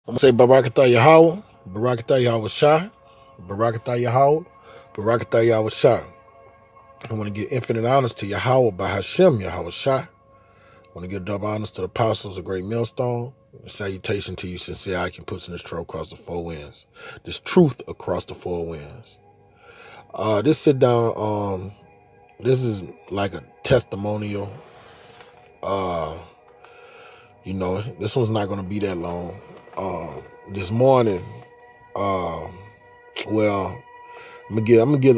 I'm gonna say Barakatah Yahweh, Barakatah Yahweh Shah, Barakatah Yahweh, Barakatah Yahweh Shah. I want to give infinite honors to Yahweh by Hashem Yahweh Shah. I want to give double honors to the apostles of Great Millstone. A salutation to you, sincere I can put in this truth across the four winds. This truth across the four winds. This sit down, this is like a testimonial. Uh, this one's not gonna be that long. This morning, uh, well, I'm gonna give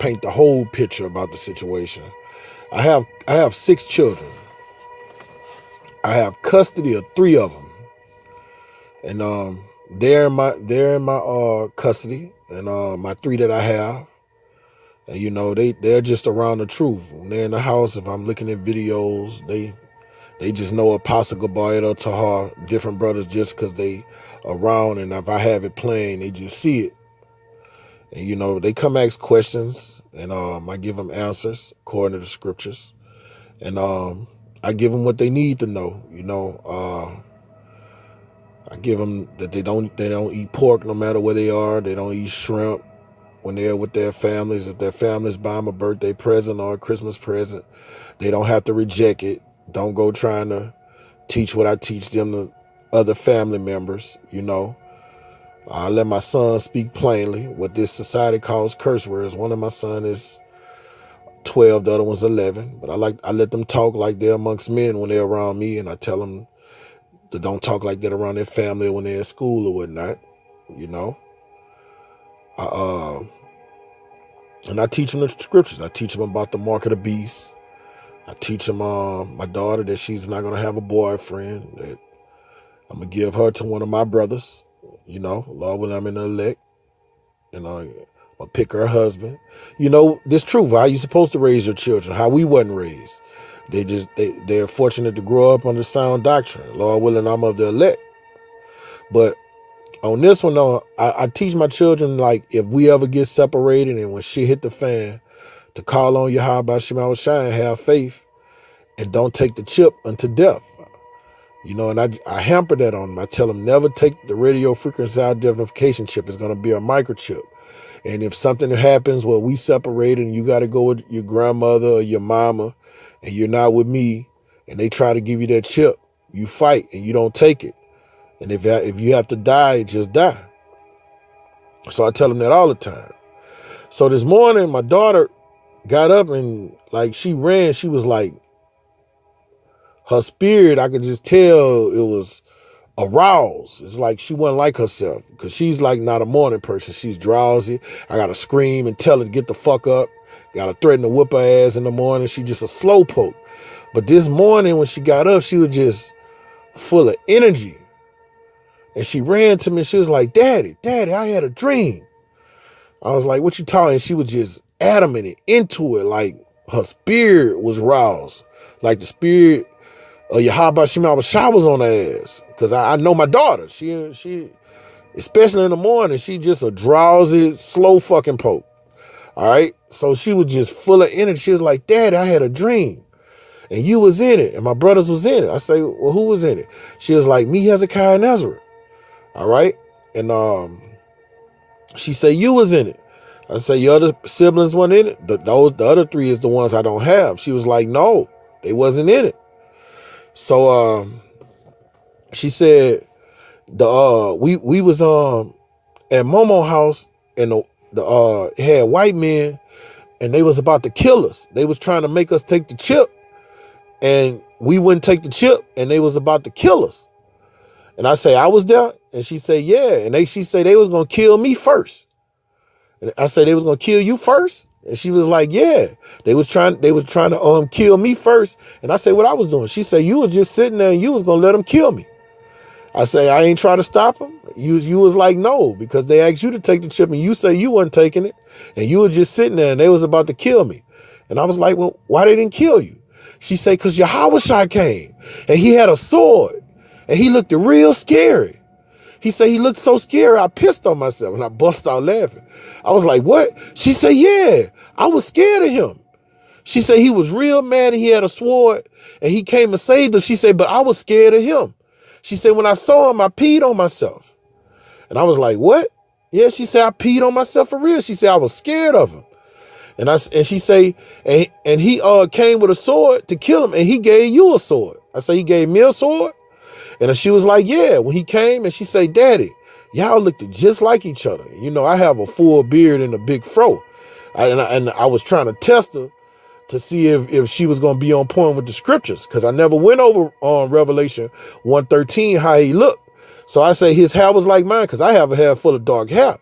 paint the whole picture about the situation. I have 6 children. I have custody of 3 of them, and they're in my custody, and my 3 that I have, and they're just around the truth. When they're in the house, if I'm looking at videos, they just know Apostle Gabayel Tahar, different brothers, just because they around, and if I have it playing, they just see it. And they come ask questions, and I give them answers according to the scriptures, and I give them what they need to know. I give them that they don't eat pork no matter where they are. They don't eat shrimp when they're with their families. If their families buy them a birthday present or a Christmas present, they don't have to reject it. Don't go trying to teach what I teach them to other family members. I let my son speak plainly what this society calls curse words. One of my sons is 12, the other one's 11. But I let them talk like they're amongst men when they're around me, and I tell them to don't talk like that around their family when they're at school or whatnot. You know, I, uh, and I teach them the scriptures. I teach them about the mark of the beast. I teach them my daughter that she's not gonna have a boyfriend. That I'm gonna give her to one of my brothers. Lord willing, I'm in the elect. I'll pick her husband. This truth. How you supposed to raise your children? How we wasn't raised. They're fortunate to grow up under sound doctrine. Lord willing, I'm of the elect. But on this one, though, I teach my children, like, if we ever get separated and when shit hit the fan, to call on Yahweh Shema Shai and have faith and don't take the chip unto death. And I hamper that on them. I tell them never take the radio frequency identification chip. It's going to be a microchip. And if something happens where we separate and you got to go with your grandmother or your mama and you're not with me and they try to give you that chip, you fight and you don't take it. And if you have to die, just die. So I tell them that all the time. So this morning, my daughter got up and like she ran. She was like, her spirit, I could just tell it was aroused. It's like she wasn't like herself because she's like not a morning person. She's drowsy. I got to scream and tell her to get the fuck up. Got to threaten to whip her ass in the morning. She just a slow poke. But this morning when she got up, she was just full of energy. And she ran to me and she was like, Daddy, I had a dream. I was like, what you talking? And she was just adamant and into it. Like her spirit was roused. Like the spirit Yahweh Shema Shah was on her ass. Because I know my daughter. She, especially in the morning, she just a drowsy, slow fucking poke. All right? So she was just full of energy. She was like, Daddy, I had a dream. And you was in it. And my brothers was in it. I say, well, who was in it? She was like, me, Hezekiah, and Ezra. All right? And she said, you was in it. I say, your other siblings weren't in it? The other 3 is the ones I don't have. She was like, no, they wasn't in it. So she said we was at Momo house and the it had white men and they was about to kill us. They was trying to make us take the chip and we wouldn't take the chip and they was about to kill us. And I say, I was there? And she said, yeah. And she said they was gonna kill me first. And I said, they was gonna kill you first? And she was like, yeah. They was trying to kill me first. And I said, what I was doing? She said, you was just sitting there and you was gonna let them kill me. I say, I ain't trying to stop them. You was like, no, because they asked you to take the chip and you say you wasn't taking it. And you were just sitting there and they was about to kill me. And I was like, well, why they didn't kill you? She said, because Yahweh Shai came and he had a sword and he looked real scary. He said he looked so scary, I pissed on myself and I bust out laughing. I was like, what? She said, yeah, I was scared of him. She said he was real mad and he had a sword and he came and saved her. She said, but I was scared of him. She said, when I saw him, I peed on myself. And I was like, what? Yeah, she said, I peed on myself for real. She said, I was scared of him. And she say, and he came with a sword to kill him, and he gave you a sword. I say, he gave me a sword? And she was like, yeah, when he came, and she say, Daddy, y'all looked just like each other. You know, I have a full beard and a big fro. And I was trying to test her to see if she was going to be on point with the scriptures, because I never went over on Revelation 1:13 how he looked. So I say his hair was like mine, because I have a hair full of dark hair.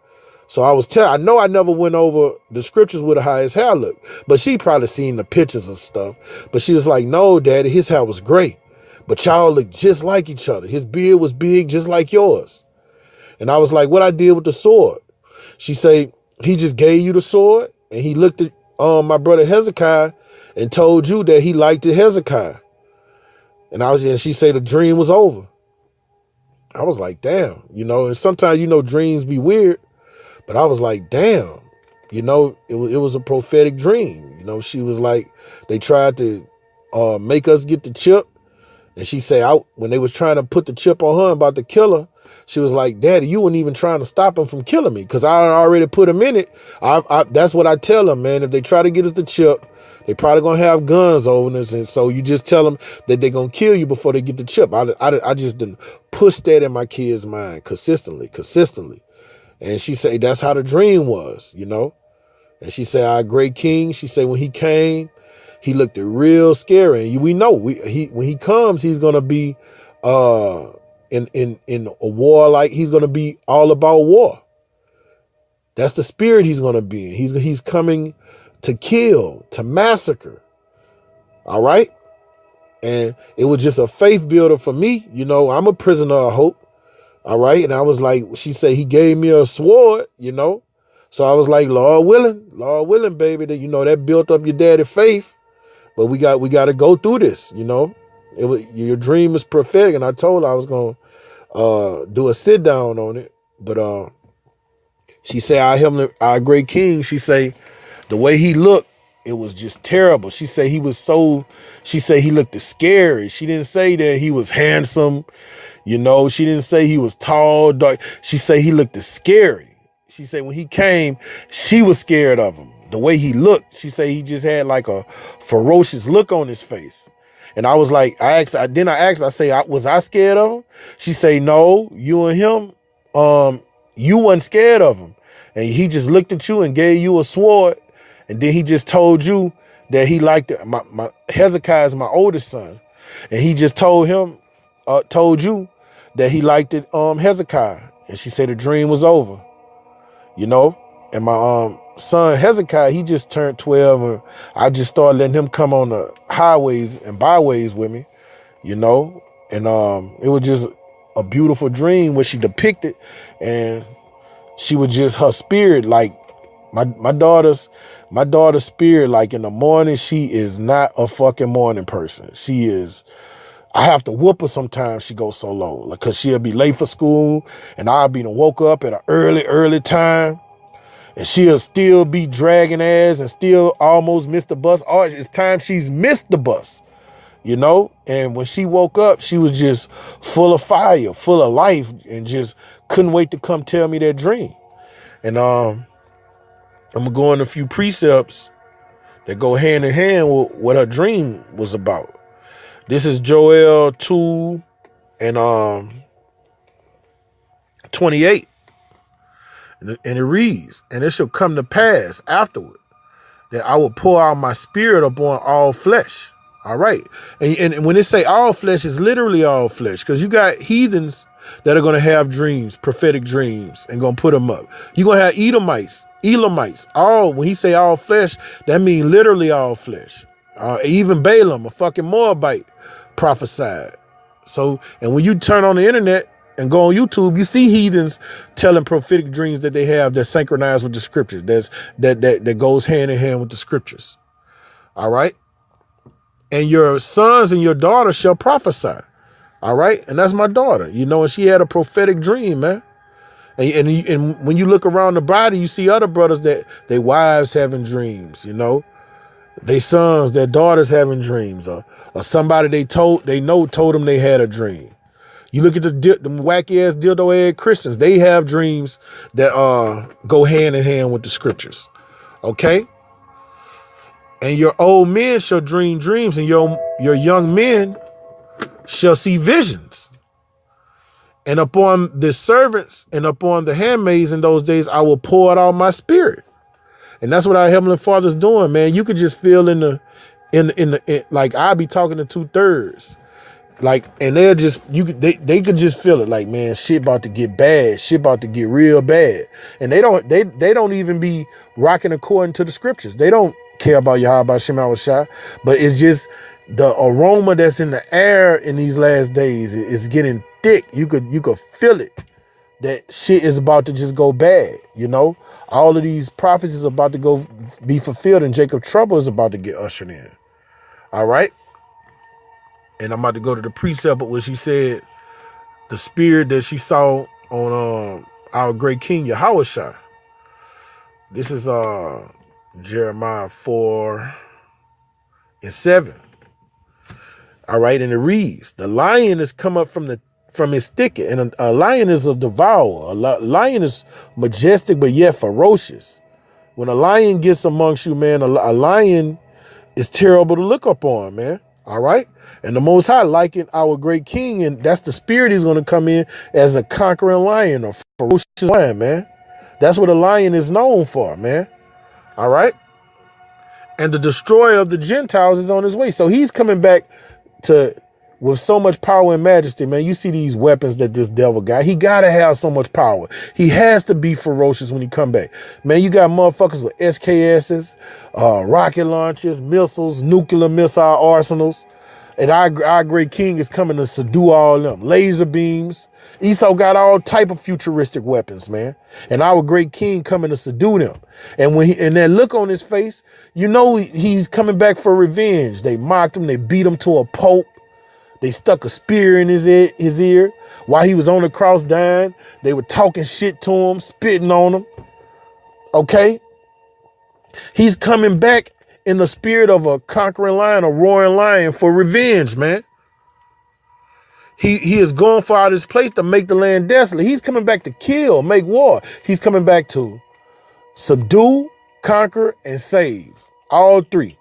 So I know I never went over the scriptures with how his hair looked, but she probably seen the pictures and stuff. But she was like, no, Daddy, his hair was gray, but y'all look just like each other. His beard was big, just like yours. And I was like, what I did with the sword? She say, he just gave you the sword, and he looked at my brother Hezekiah and told you that he liked it, Hezekiah. And she said the dream was over. I was like, damn, you know, and sometimes, you know, dreams be weird, but I was like, damn, you know, it was a prophetic dream. You know, she was like, they tried to make us get the chip. And she said, when they was trying to put the chip on her about to kill her, she was like, Daddy, you weren't even trying to stop him from killing me, because I already put him in it. That's what I tell them, man. If they try to get us the chip, they probably going to have guns over us. And so you just tell them that they're going to kill you before they get the chip. I just didn't push that in my kid's mind consistently. And she said, that's how the dream was, you know. And she said, our great king, she said, when he came, he looked real scary. And we know when he comes, he's going to be in a war, like he's going to be all about war. That's the spirit he's going to be in. He's coming to kill, to massacre. All right. And it was just a faith builder for me. You know, I'm a prisoner of hope. All right. And I was like, she said he gave me a sword, you know. So I was like, Lord willing, baby, that, you know, that built up your daddy's faith. But we got to go through this, you know. Your dream is prophetic. And I told her I was going to do a sit down on it. But she said, our great king, she say, the way he looked, it was just terrible. She said he looked scary. She didn't say that he was handsome. You know, she didn't say he was tall, dark. She said he looked scary. She said when he came, she was scared of him. The way he looked, she said he just had like a ferocious look on his face. And I was like, I asked, was I scared of him? She say, no, you and him, you wasn't scared of him. And he just looked at you and gave you a sword. And then he just told you that he liked it. My Hezekiah is my oldest son. And he just told you that he liked it, Hezekiah. And she said the dream was over, you know. And my son Hezekiah, he just turned 12, and I just started letting him come on the highways and byways with me, you know. And it was just a beautiful dream where she depicted, and she was just, her spirit, like my daughter's spirit, like in the morning, she is not a fucking morning person. She is, I have to whoop her sometimes. She goes so low, like, cause she'll be late for school, and I'll be woke up at an early time, and she'll still be dragging ass and still almost miss the bus. Or it's time she's missed the bus, you know. And when she woke up, she was just full of fire, full of life, and just couldn't wait to come tell me that dream. And I'm gonna go into a few precepts that go hand in hand with what her dream was about. This is Joel 2 and 28. And it reads, and it shall come to pass afterward that I will pour out my spirit upon all flesh. All right. And when they say all flesh, is literally all flesh, because you got heathens that are going to have dreams, prophetic dreams, and going to put them up. You're going to have Elamites, all, when he say all flesh, that means literally all flesh. Even Balaam, a fucking Moabite, prophesied. So, and when you turn on the internet and go on YouTube, you see heathens telling prophetic dreams that they have that synchronize with the scriptures. That goes hand in hand with the scriptures. All right. And your sons and your daughters shall prophesy. All right. And that's my daughter, you know, and she had a prophetic dream, man. And when you look around the body, you see other brothers that their wives having dreams, you know, their sons, their daughters having dreams, or somebody they know told them they had a dream. You look at the wacky ass dildo head Christians. They have dreams that go hand in hand with the scriptures. Okay? And your old men shall dream dreams, and your young men shall see visions. And upon the servants and upon the handmaids in those days, I will pour out my spirit. And that's what our Heavenly Father's doing, man. You could just feel in like I'll be talking to 2/3. Like, and they'll just, they could just feel it like, man, shit about to get bad. Shit about to get real bad. And they don't even be rocking according to the scriptures. They don't care about Yahweh Shem Shah, but it's just the aroma that's in the air in these last days is getting thick. You could feel it. That shit is about to just go bad, you know? All of these prophecies are about to go be fulfilled, and Jacob's trouble is about to get ushered in. All right? And I'm about to go to the precept where she said the spirit that she saw on our great king Yahushua. This is Jeremiah 4:7. All right, and it reads, the lion has come up from his thicket, and a lion is a devourer. A lion is majestic, but yet ferocious. When a lion gets amongst you, man, a lion is terrible to look upon, man. All right. And the Most High likened our great king, and that's the spirit he's going to come in as a conquering lion, a ferocious lion, man. That's what a lion is known for, man. All right. And the destroyer of the Gentiles is on his way. So he's coming back with so much power and majesty, man. You see these weapons that this devil got. He got to have so much power. He has to be ferocious when he come back. Man, you got motherfuckers with SKSs, rocket launchers, missiles, nuclear missile arsenals. And our great king is coming to subdue all of them. Laser beams. Esau got all type of futuristic weapons, man. And our great king coming to subdue them. And and that look on his face, you know he's coming back for revenge. They mocked him. They beat him to a pulp. They stuck a spear in his ear while he was on the cross dying. They were talking shit to him, spitting on him. Okay? He's coming back in the spirit of a conquering lion, a roaring lion for revenge, man. He is going for out his plate to make the land desolate. He's coming back to kill, make war. He's coming back to subdue, conquer, and save. All three.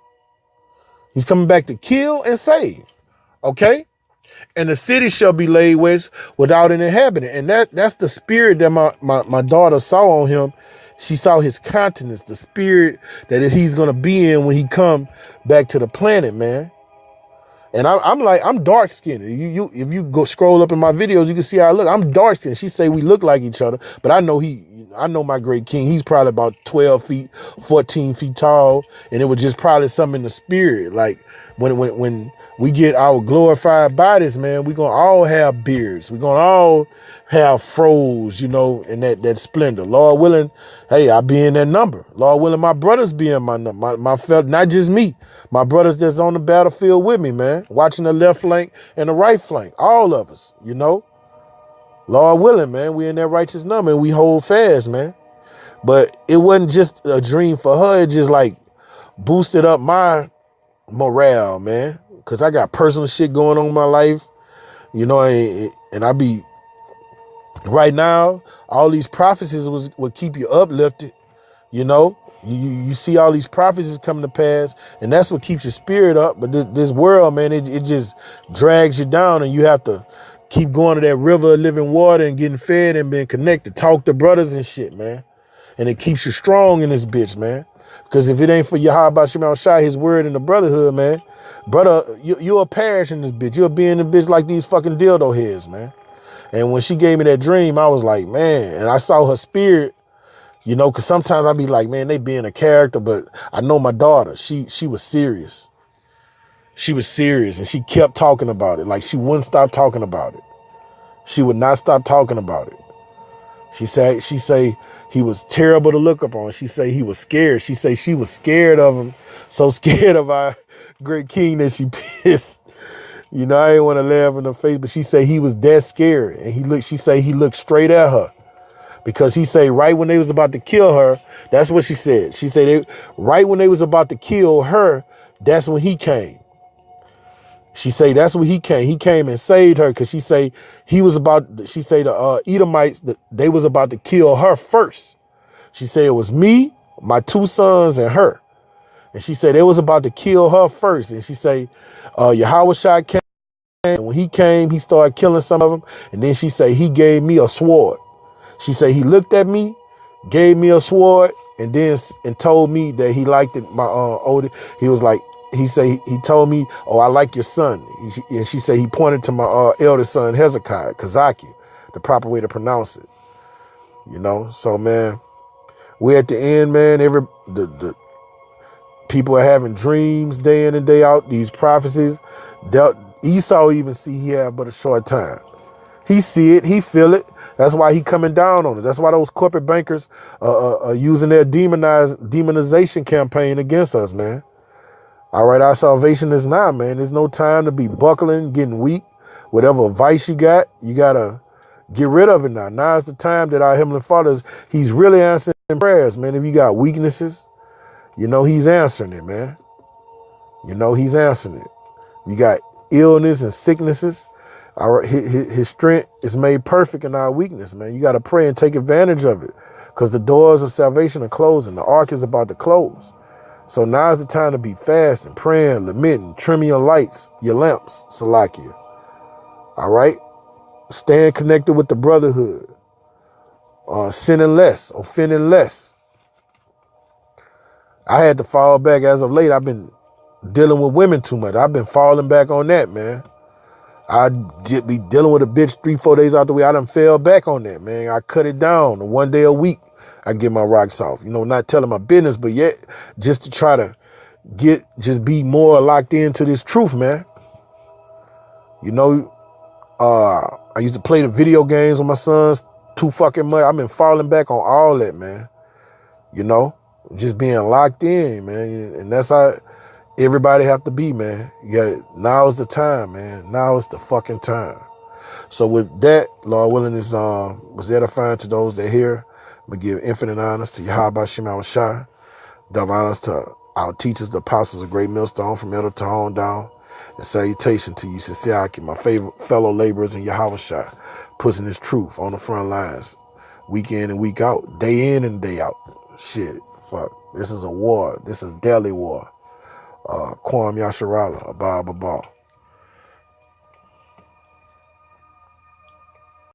He's coming back to kill and save. Okay? And the city shall be laid waste without an inhabitant. And that's the spirit that my daughter saw on him. She saw his countenance, the spirit that he's going to be in when he come back to the planet, man. And I'm dark skinned. If you go scroll up in my videos, you can see how I look. I'm dark skinned. She say we look like each other, but I know my great king. He's probably about 12 feet, 14 feet tall. And it was just probably something in the spirit. Like when we get our glorified bodies, man, we're going to all have beards. We're going to all have froze, you know, and that splendor. Lord willing, hey, I'll be in that number. Lord willing, my brothers be in my number. My not just me, my brothers that's on the battlefield with me, man, watching the left flank and the right flank. All of us, you know. Lord willing, man, we in that righteous number and we hold fast, man. But it wasn't just a dream for her. It just like boosted up my morale, man. Because I got personal shit going on in my life, you know, and I be, right now, all these prophecies would keep you uplifted, you know. You see all these prophecies coming to pass, and that's what keeps your spirit up. But this world, man, it just drags you down, and you have to keep going to that river of living water and getting fed and being connected. Talk to brothers and shit, man. And it keeps you strong in this bitch, man. Because if it ain't for Yahweh Shem Shai, his word in the brotherhood, man, brother, you'll perish in this bitch. You'll be in the bitch like these fucking dildo heads, man. And when she gave me that dream, I was like, man, and I saw her spirit, you know, because sometimes I be like, man, they being a character, but I know my daughter, she was serious. She was serious, and she kept talking about it. Like, she wouldn't stop talking about it. She would not stop talking about it. She say he was terrible to look upon. She say he was scared. She say she was scared of him, so scared of our great king that she pissed. You know, I didn't want to laugh in her face, but she say he was that scared, and she say he looked straight at her, because he say right when they was about to kill her, that's what she said. She said right when they was about to kill her, that's when he came. She say that's when he came. He came and saved her because she say he was about. She say the Edomites they was about to kill her first. She said it was me, my 2 sons, and her. And she said they was about to kill her first. And she say Yahushua came. And when he came, he started killing some of them. And then she say he gave me a sword. She say he looked at me, gave me a sword, and then and told me that he liked it. My older, he was like, he told me, oh, I like your son. And she said he pointed to my eldest son Hezekiah, Kazaki, the proper way to pronounce it. You know, so man, we at the end, man. The people are having dreams day in and day out. These prophecies, Esau even see he had but a short time. He see it, he feel it. That's why he coming down on it. That's why those corporate bankers are using their demonization campaign against us, man. All right, our salvation is now, man. There's no time to be buckling, getting weak. Whatever vice you gotta get rid of it now. Now is the time that our Heavenly Father, he's really answering prayers, man. If you got weaknesses, you know he's answering it, man. You know he's answering it. You got illness and sicknesses. His strength is made perfect in our weakness, man. You got to pray and take advantage of it because the doors of salvation are closing. The ark is about to close. So now is the time to be fasting, praying, lamenting, trimming your lights, your lamps, Salakia. All right? Staying connected with the brotherhood. Sinning less, offending less. I had to fall back as of late. I've been dealing with women too much. I've been falling back on that, man. I'd be dealing with a bitch 3-4 days out the way. I done fell back on that, man. I cut it down. 1 day a week, I get my rocks off. You know, not telling my business, but yet just to try to just be more locked into this truth, man. You know, I used to play the video games with my sons too fucking much. I've been falling back on all that, man. You know, just being locked in, man. And that's how everybody have to be, man. Now is the time, man. Now is the fucking time. So with that, Lord willing, is was edifying to those that hear. We give infinite honors to Yahweh Shem Shai. Double honors to our teachers, the apostles of Great Millstone, from Elder to on down. And salutation to you, Sisiaki, my favorite fellow laborers in Yahweh Shai, pushing this truth on the front lines, week in and week out, day in and day out. Shit, fuck. This is a war. This is daily war. Kwam Yasharala, Abba Abba.